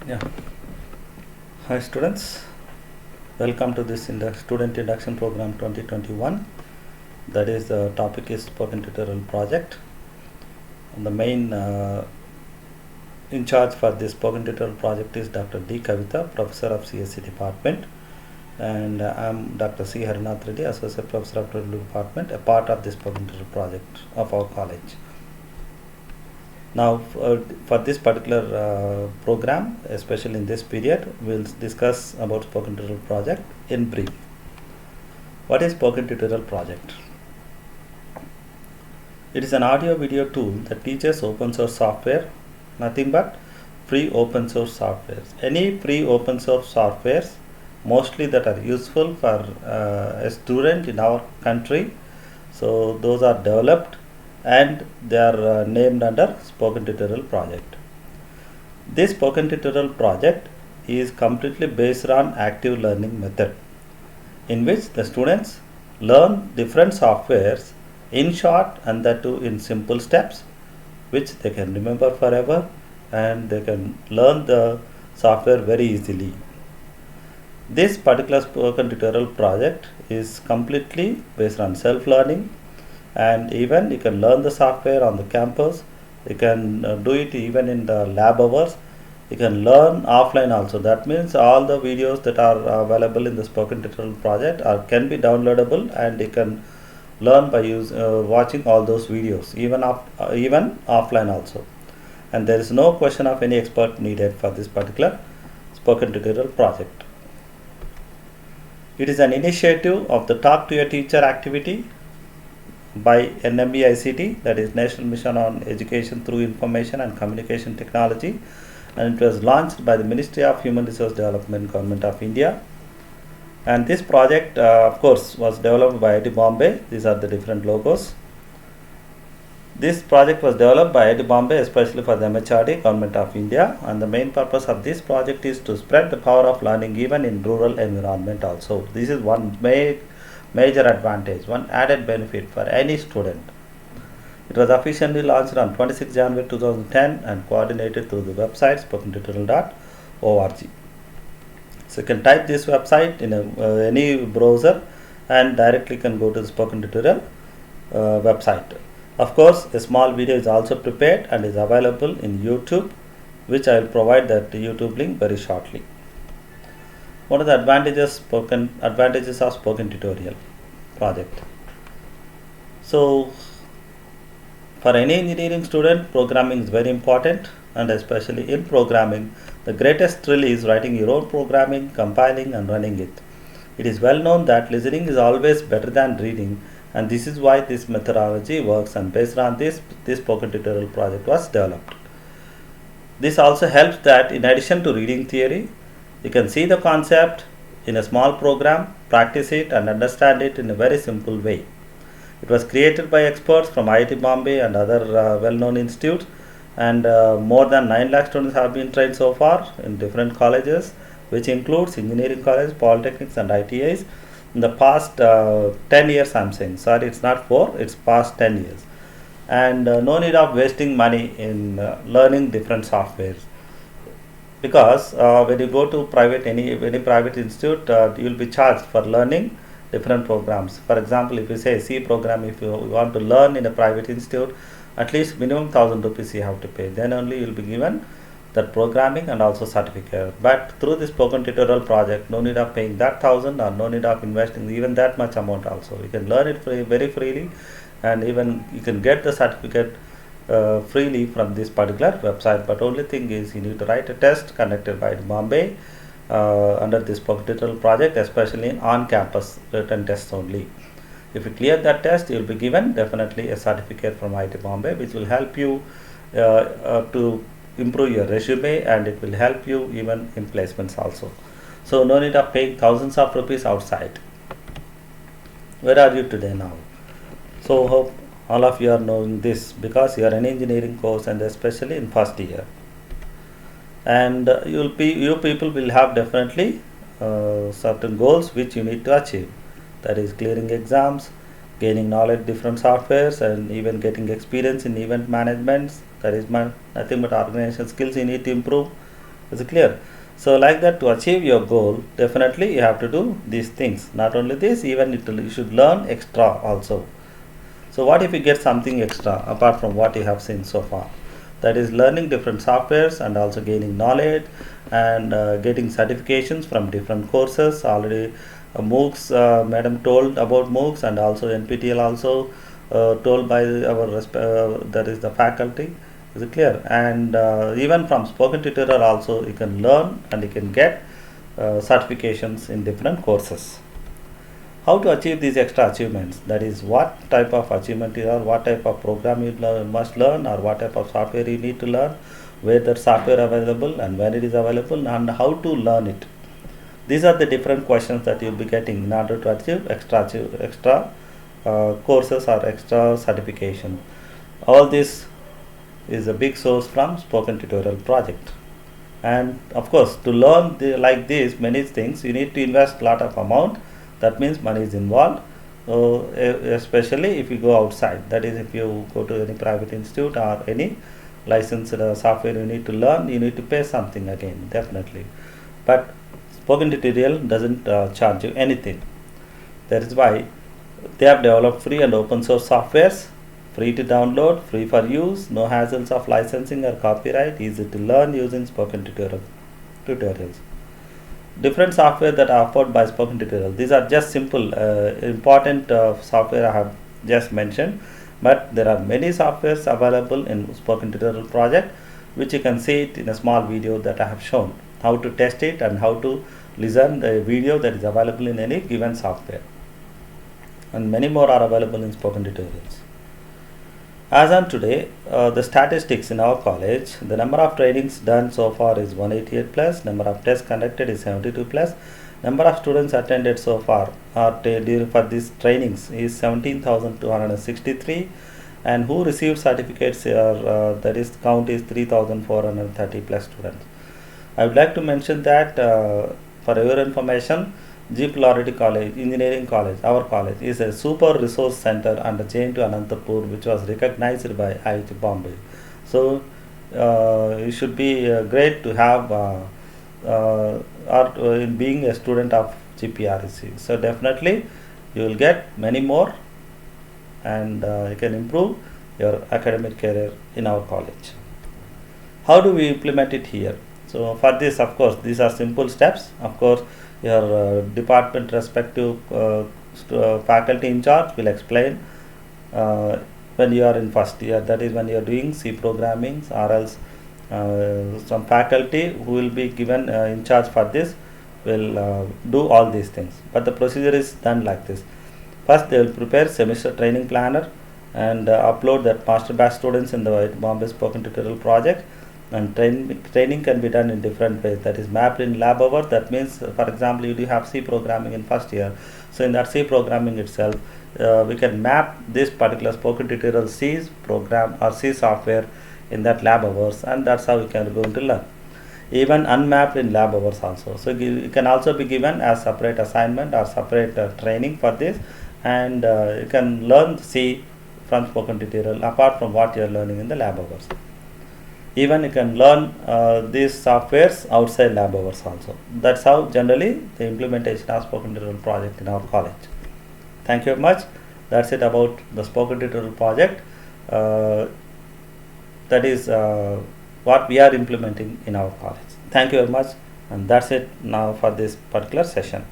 Yeah. Hi students, welcome to this student induction program 2021. That is the topic is spoken tutorial project. And the main in charge for this spoken tutorial project is Dr. D. Kavita, Professor of CSE Department, and I am Dr. C. Harinath Reddy, Associate Professor of Tutorial Department, a part of this spoken tutorial project of our college. Now, for this particular program, especially in this period, we'll discuss about spoken tutorial project in brief. What is spoken tutorial project? It is an audio video tool that teaches open source software, nothing but free open source softwares. Any free open source softwares, mostly that are useful for a student in our country. So those are developed and they are named under spoken tutorial project. This spoken tutorial project is completely based on active learning method, in which the students learn different softwares in short and that too in simple steps, which they can remember forever, and they can learn the software very easily. This particular spoken tutorial project is completely based on self-learning, and even you can learn the software on the campus. You can do it even in the lab hours. You can learn offline also. That means all the videos that are available in the spoken tutorial project can be downloadable, and you can learn by watching all those videos even offline also. And there is no question of any expert needed for this particular spoken tutorial project. It is an initiative of the Talk to Your Teacher activity by NMEICT, that is National Mission on Education through Information and Communication Technology, and it was launched by the Ministry of Human Resource Development, Government of India. And this project of course was developed by IIT Bombay. These are the different logos. This project was developed by IIT Bombay especially for the MHRD, Government of India, and the main purpose of this project is to spread the power of learning even in rural environment also. This is one major advantage, one added benefit for any student. It was officially launched on 26 January 2010 and coordinated through the website spokentutorial.org. So you can type this website in any browser and directly can go to the spoken tutorial website. Of course, a small video is also prepared and is available in YouTube, which I will provide that YouTube link very shortly. What are the advantages of spoken tutorial project? So for any engineering student, programming is very important, and especially in programming, the greatest thrill is writing your own programming, compiling and running it. It is well known that listening is always better than reading, and this is why this methodology works, and based on this spoken tutorial project was developed. This also helps that in addition to reading theory, you can see the concept in a small program, practice it and understand it in a very simple way. It was created by experts from IIT Bombay and other well-known institutes, and more than 9 lakh students have been trained so far in different colleges, which includes engineering colleges, polytechnics and ITIs. In the past 10 years, I'm saying, sorry, it's not 4, it's past 10 years. And no need of wasting money in learning different softwares, because when you go to any private institute, you will be charged for learning different programs. For example, if you say C program, if you want to learn in a private institute, at least minimum 1000 rupees you have to pay. Then only you will be given that programming and also certificate. But through this spoken tutorial project, no need of paying that 1000 or no need of investing even that much amount also. You can learn it very freely, and even you can get the certificate freely from this particular website. But only thing is you need to write a test conducted by Bombay under this spoken tutorial project, especially in on-campus written tests only. If you clear that test, you will be given definitely a certificate from IIT Bombay, which will help you to improve your resume, and it will help you even in placements also. So no need of paying thousands of rupees outside. Where are you today now? So hope all of you are knowing this, because you are an engineering course and especially in first year. And you people will have definitely certain goals which you need to achieve. That is clearing exams, gaining knowledge different softwares, and even getting experience in event management. That is nothing but organizational skills you need to improve, Is it clear? So like that, to achieve your goal, definitely you have to do these things. Not only this, even you should learn extra also. So what if you get something extra apart from what you have seen so far? That is learning different softwares and also gaining knowledge and getting certifications from different courses. Already MOOCs, madam told about MOOCs, and also NPTEL also told by our that is the faculty. Is it clear? And even from spoken tutorial also you can learn and you can get certifications in different courses. How to achieve these extra achievements? That is, what type of achievement you are, what type of program you must learn, or what type of software you need to learn, where that software available and when it is available, and how to learn it. These are the different questions that you will be getting in order to achieve extra courses or extra certification. All this is a big source from spoken tutorial project. And of course, to learn like this many things, you need to invest a lot of amount. That means money is involved. So especially if you go outside, that is, if you go to any private institute or any licensed software you need to learn, you need to pay something again, definitely. But spoken tutorial doesn't charge you anything. That is why they have developed free and open source softwares, free to download, free for use, no hassles of licensing or copyright, easy to learn using spoken tutorials. Different software that are offered by spoken tutorial. These are just simple important software I have just mentioned, but there are many softwares available in spoken tutorial project, which you can see it in a small video that I have shown, how to test it and how to listen the video that is available in any given software, and many more are available in spoken tutorials. As on today, the statistics in our college, the number of trainings done so far is 188 plus, number of tests conducted is 72 plus, number of students attended so far for these trainings is 17,263, and who received certificates that is count is 3,430 plus students. I would like to mention that for your information, G. Clarity College, Engineering College, our college, is a super resource center under JNTU Anantapur, which was recognized by IIT Bombay. So, it should be great to have in being a student of GPREC. So, definitely you will get many more, and you can improve your academic career in our college. How do we implement it here? So, for this, of course, these are simple steps. Of course, your department respective faculty in charge will explain when you are in first year, that is when you are doing C programming, or else some faculty who will be given in charge for this will do all these things. But the procedure is done like this. First they will prepare semester training planner and upload that master batch students in the Bombay Spoken Tutorial project. And training can be done in different ways, that is mapped in lab hours. That means, for example, you do have C programming in first year, so in that C programming itself we can map this particular spoken tutorial C program or C software in that lab hours, and that's how you can go to learn. Even unmapped in lab hours also, so it can also be given as separate assignment or separate training for this, and you can learn C from spoken tutorial apart from what you are learning in the lab hours. Even you can learn these softwares outside lab hours also. That's how generally the implementation of spoken tutorial project in our college. Thank you very much. That's it about the spoken tutorial project. That is what we are implementing in our college. Thank you very much, and that's it now for this particular session.